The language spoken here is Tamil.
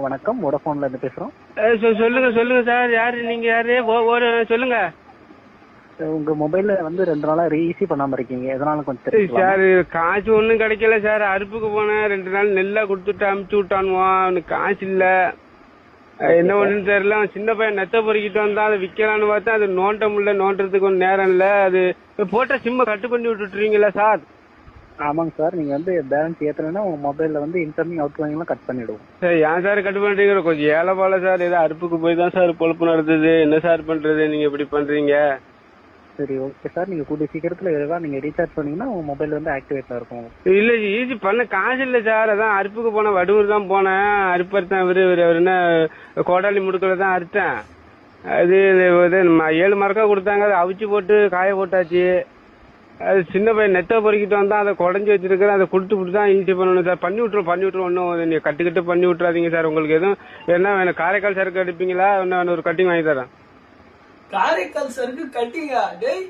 வணக்கம். வோடஃபோன்ல இருந்து பேசுறோம். சொல்லுங்க சொல்லுங்க சார். யாரு நீங்க? யாரு சொல்லுங்க. உங்க மொபைல்ல வந்து 2 நாளா ரீஇசி பண்ணாம இருக்கீங்க. எதனால கொஞ்சம் தெரிஞ்சுக்கலாமா? சார் காசு ஒண்ணும் கிடைக்கல சார். அறுப்புக்கு போனேன் 2 நாள் நெல்லா கொடுத்துட்டு அமுச்சு விட்டானுவான். அவனுக்கு காசு இல்ல. என்ன பண்ணுன்னு தெரியல. சின்ன பையன் நெத்த பொறுக்கிட்டு வந்தா அதை விக்கலான்னு பார்த்தா அது நோண்ட முடியல. நோண்டறதுக்கு ஒன்னும் நேரம் இல்ல. அது போட்ட சிம்ம கட்டு பண்ணி விட்டுட்டுறீங்களா சார்? ஆமாங்க சார். நீங்க வந்து பேலன்ஸ் ஏத்தலைன்னா உங்க மொபைல்ல வந்து இன்கமிங் அவுட் கோயிங் எல்லாம் கட் பண்ணிடுவோம். சார் ஏன் சார் கட்டு பண்றீங்க? கொஞ்சம் ஏழை போல சார். ஏதோ அறுப்புக்கு போய் தான் சார் பொழப்பு நடத்துது. என்ன சார் பண்றது? நீங்க இப்படி பண்றீங்க? சரி, ஓகே சார். நீங்க கூடிய சீக்கிரத்துல நீங்க ரீசார்ஜ் பண்ணீங்கன்னா உங்க மொபைல் வந்து ஆக்டிவேட்ல இருக்கும். இல்ல ஈஸி பண்ண காசு இல்ல சார். அதான் அறுப்புக்கு போனேன். வடுவூர் தான் போனேன். அறுப்பறுத்தேன். அவர் என்ன கோடாலி முடுக்கல தான் அறுத்தேன். அது 7 மரக்கா கொடுத்தாங்க. அதை அவிச்சு போட்டு காய போட்டாச்சு. அது சின்ன பையன் நெத்த பொறுக்கிட்டு வந்தா அதை குடஞ்சி வச்சிருக்கிறேன். அதை கொடுத்து தான் ஈஸி பண்ணணும் சார். பண்ணி விட்டுரும். ஒன்னும் நீங்க கட்டுக்கிட்டு பண்ணி விட்டுறாதீங்க சார். உங்களுக்கு எதுவும் என்ன வேணும்? காரைக்கால் சரக்கு அடிப்பீங்களா? இன்னும் ஒரு கட்டிங் வாங்கி தரேன். காரைக்கால் சரக்கு கட்டிங்கா டேய்?